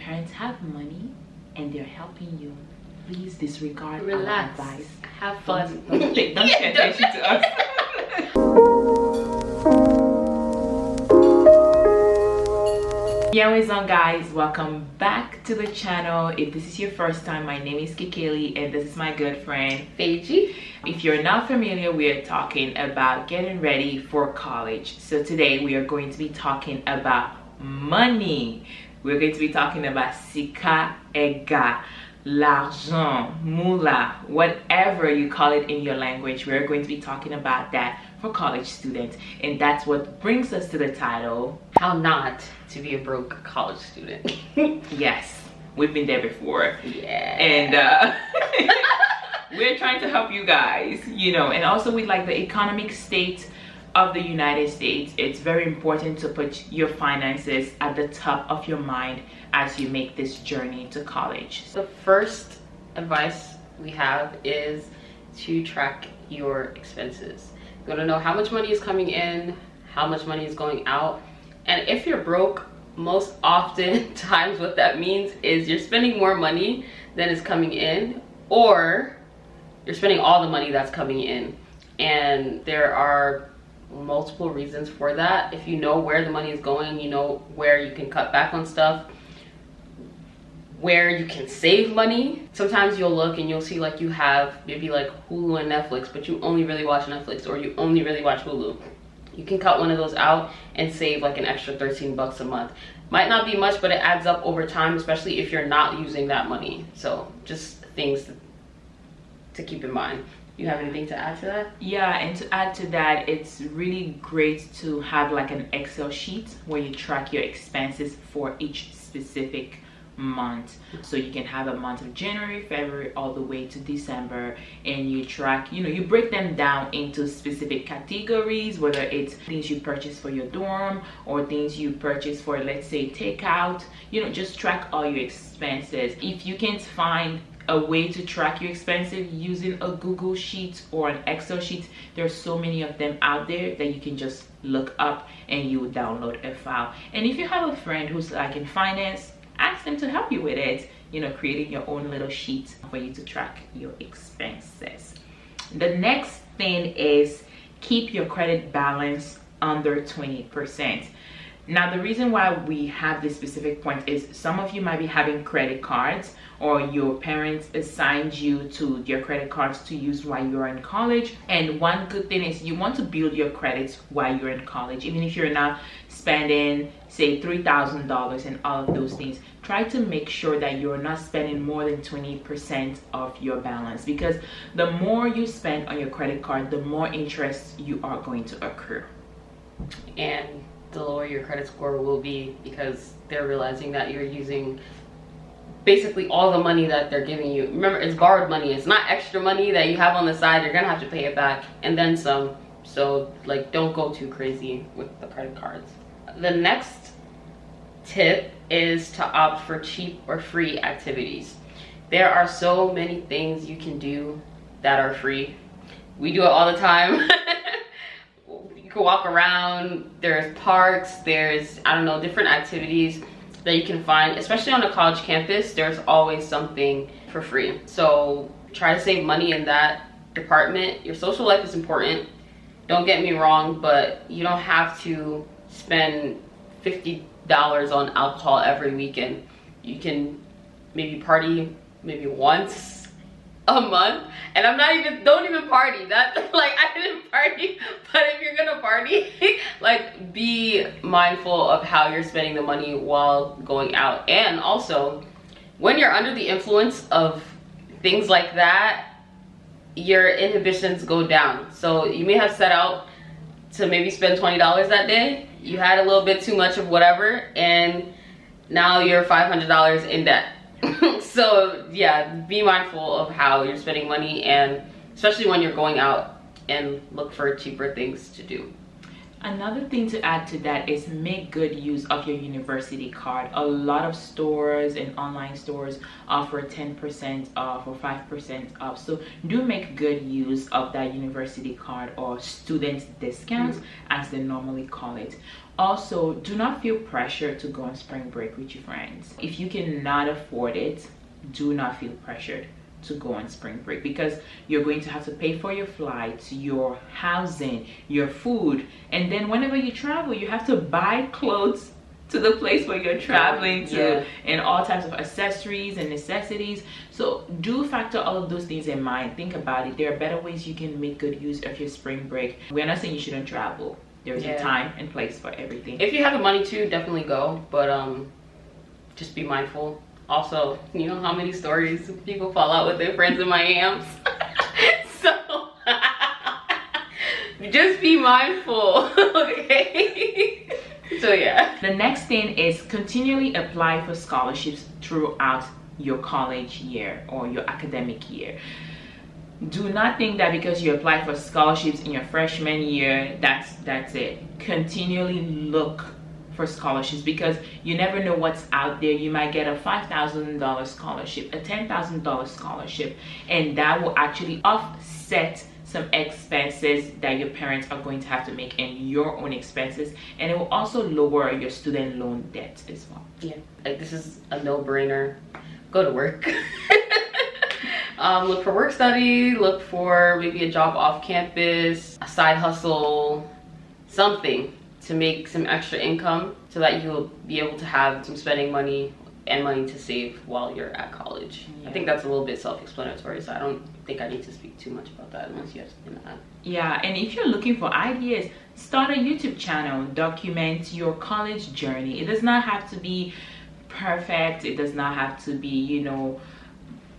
parents have money and they're helping you, please disregard Relax. our advice. Have fun. Don't pay attention to us. Yo, what's up guys, welcome back to the channel. If this is your first time, my name is Kikeli and this is my good friend Feiji. If you're not familiar, we are talking about getting ready for college. So today we are going to be talking about money. We're going to be talking about sika ega, l'argent, moula, whatever you call it in your language. We're going to be talking about that for college students, and that's what brings us to the title, How Not to Be a Broke College Student. Yes, we've been there before. Yeah. And we're trying to help you guys, you know. And also with like the economic state of the United States, it's very important to put your finances at the top of your mind as you make this journey to college. The first advice we have is to track your expenses. You want to know how much money is coming in, how much money is going out. And if you're broke, most often times what that means is you're spending more money than is coming in, or you're spending all the money that's coming in. And there are multiple reasons for that. If you know where the money is going, you know where you can cut back on stuff, where you can save money. Sometimes you'll look and you'll see like you have maybe like Hulu and Netflix, but you only really watch Netflix, or you only really watch Hulu. You can cut one of those out and save like an extra 13 bucks a month. Might not be much, but it adds up over time, especially if you're not using that money. So just things to keep in mind. You have anything to add to that? Yeah, and to add to that, it's really great to have like an Excel sheet where you track your expenses for each specific month. So you can have a month of January, February, all the way to December, and you track, you know, you break them down into specific categories, whether it's things you purchase for your dorm or things you purchase for, let's say, takeout. You know, just track all your expenses. If you can't find a way to track your expenses using a Google sheet or an Excel sheet, there's so many of them out there that you can just look up and you download a file. And if you have a friend who's like in finance, ask them to help you with it, you know, creating your own little sheet for you to track your expenses. The next thing is keep your credit balance under 20%. Now, the reason why we have this specific point is some of you might be having credit cards, or your parents assigned you to your credit cards to use while you're in college. And one good thing is you want to build your credits while you're in college. Even if you're not spending, say, $3,000 and all of those things, try to make sure that you're not spending more than 20% of your balance, because the more you spend on your credit card, the more interest you are going to accrue. And the lower your credit score will be, because they're realizing that you're using basically all the money that they're giving you. Remember, it's borrowed money. It's not extra money that you have on the side. You're gonna have to pay it back and then some. So like, don't go too crazy with the credit cards. The next tip is to opt for cheap or free activities. There are so many things you can do that are free. We do it all the time. You can walk around, there's parks, there's, I don't know, different activities that you can find. Especially on a college campus, there's always something for free. So try to save money in that department. Your social life is important, don't get me wrong, but you don't have to spend $50 on alcohol every weekend. You can maybe party maybe once a month, and don't even party that. Like, I didn't party, but if you're gonna party, like, be mindful of how you're spending the money while going out. And also, when you're under the influence of things like that, your inhibitions go down. So you may have set out to maybe spend $20 that day, you had a little bit too much of whatever, and now you're $500 in debt. So yeah, be mindful of how you're spending money, and especially when you're going out, and look for cheaper things to do. Another thing to add to that is make good use of your university card. A lot of stores and online stores offer 10% off or 5% off. So do make good use of that university card, or student discounts as they normally call it. Also, do not feel pressure to go on spring break with your friends. If you cannot afford it, do not feel pressured to go on spring break, because you're going to have to pay for your flights, your housing, your food, and then whenever you travel, you have to buy clothes to the place where you're traveling to, and all types of accessories and necessities. So do factor all of those things in mind. Think about it. There are better ways you can make good use of your spring break. We're not saying you shouldn't travel. There's a time and place for everything. If you have the money to, definitely go, but just be mindful. Also, you know how many stories people fall out with their friends in Miami? So just be mindful, okay? So yeah. The next thing is continually apply for scholarships throughout your college year or your academic year. Do not think that because you apply for scholarships in your freshman year, that's it. Continually look for scholarships, because you never know what's out there. You might get a $5,000 scholarship, a $10,000 scholarship, and that will actually offset some expenses that your parents are going to have to make and your own expenses, and it will also lower your student loan debt as well. Yeah, like this is a no-brainer. Go to work. Look for work study, look for maybe a job off campus, a side hustle, something to make some extra income so that you'll be able to have some spending money and money to save while you're at college. I think that's a little bit self-explanatory, so I don't think I need to speak too much about that unless you have something to add. Yeah, and if you're looking for ideas, start a YouTube channel, document your college journey. It does not have to be perfect. It does not have to be, you know,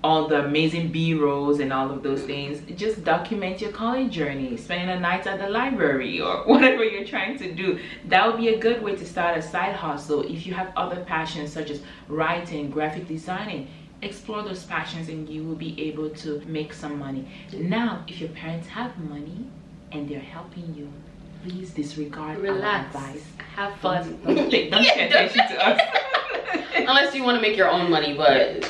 all the amazing B-rolls and all of those things. Just document your college journey, spending a night at the library or whatever you're trying to do. That would be a good way to start a side hustle. If you have other passions such as writing, graphic designing, explore those passions and you will be able to make some money. Now, if your parents have money and they're helping you, please disregard our advice. Have fun. Don't pay attention to us. Unless you want to make your own money, but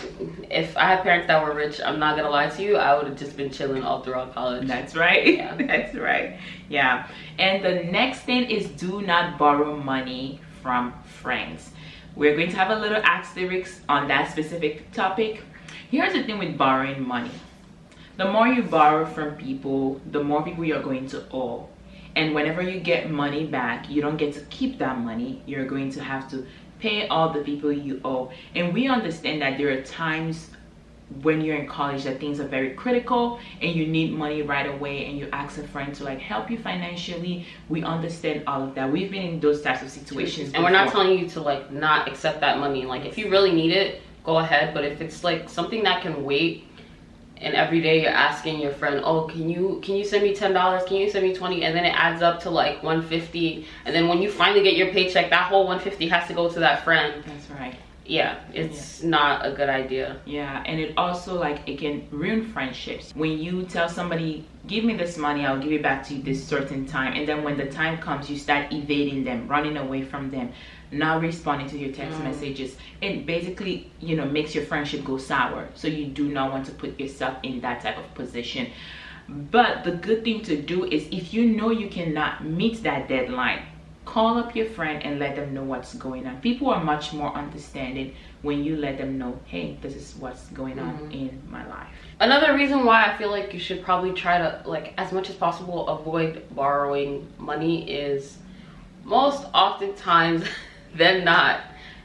if I had parents that were rich, I'm not gonna lie to you, I would have just been chilling all throughout college. That's right. Yeah. That's right. Yeah. And the next thing is, do not borrow money from friends. We're going to have a little asterisk on that specific topic. Here's the thing with borrowing money. The more you borrow from people, the more people you're going to owe. And whenever you get money back, you don't get to keep that money. You're going to have to pay all the people you owe. And we understand that there are times when you're in college that things are very critical and you need money right away, and you ask a friend to like help you financially. We understand all of that. We've been in those types of situations and we're not telling you to like not accept that money. Like if you really need it, go ahead. But if it's like something that can wait, and every day you're asking your friend, oh, can you send me $10, can you send me 20, and then it adds up to like 150, and then when you finally get your paycheck, that whole 150 has to go to that friend. That's right. Yeah, it's not a good idea. Yeah, and it also like it can ruin friendships. When you tell somebody, give me this money, I'll give it back to you this certain time, and then when the time comes, you start evading them, running away from them, not responding to your text messages. It basically, you know, makes your friendship go sour. So you do not want to put yourself in that type of position. But the good thing to do is, if you know you cannot meet that deadline, call up your friend and let them know what's going on. People are much more understanding when you let them know, hey, this is what's going on in my life. Another reason why I feel like you should probably try to, like, as much as possible, avoid borrowing money is most oftentimes than not,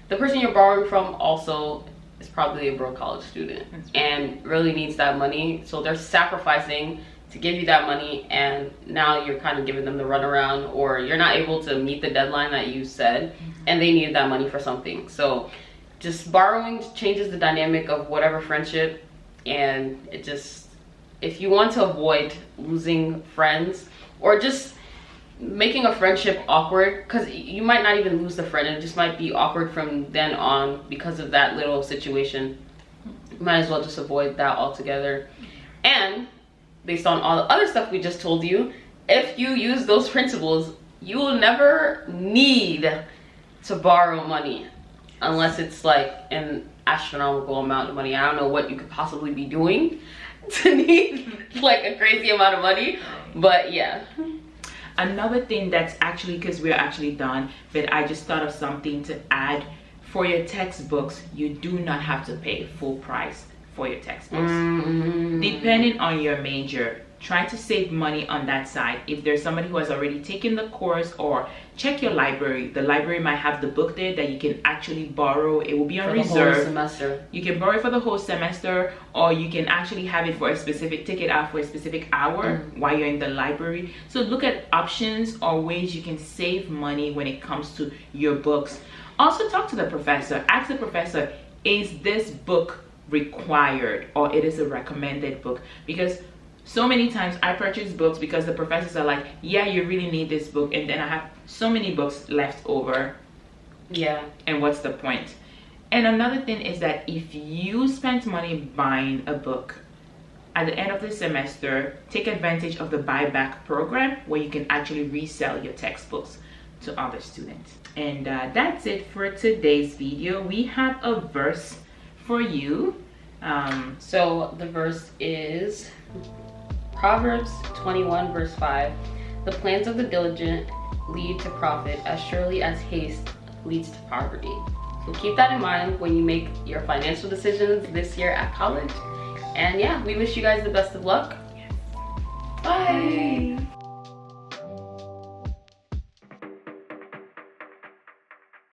the person you're borrowing from also is probably a broke college student and really needs that money. So they're sacrificing to give you that money, and now you're kind of giving them the runaround, or you're not able to meet the deadline that you said, and they needed that money for something. So just borrowing changes the dynamic of whatever friendship, and it just, if you want to avoid losing friends or just making a friendship awkward, because you might not even lose the friend, it just might be awkward from then on because of that little situation, you might as well just avoid that altogether. And based on all the other stuff we just told you, if you use those principles, you will never need to borrow money unless it's like an astronomical amount of money. I don't know what you could possibly be doing to need like a crazy amount of money, but yeah. Another thing that's actually, because we're actually done, but I just thought of something to add. For your textbooks, you do not have to pay full price for your textbooks. Depending on your major, try to save money on that side. If there's somebody who has already taken the course, or check your library. The library might have the book there that you can actually borrow. It will be on reserve. For the whole semester. You can borrow it for the whole semester, or you can actually have it for a specific, take it out for a specific hour while you're in the library. So look at options or ways you can save money when it comes to your books. Also talk to the professor. Ask the professor, is this book required, or it is a recommended book? Because so many times I purchase books because the professors are like, yeah, you really need this book, and then I have so many books left over. Yeah. And what's the point? And another thing is that if you spend money buying a book, at the end of the semester, take advantage of the buyback program where you can actually resell your textbooks to other students. And that's it for today's video. We have a verse for you. So the verse is Proverbs 21 verse 5. The plans of the diligent lead to profit as surely as haste leads to poverty. So keep that in mind when you make your financial decisions this year at college. And yeah, we wish you guys the best of luck. Bye.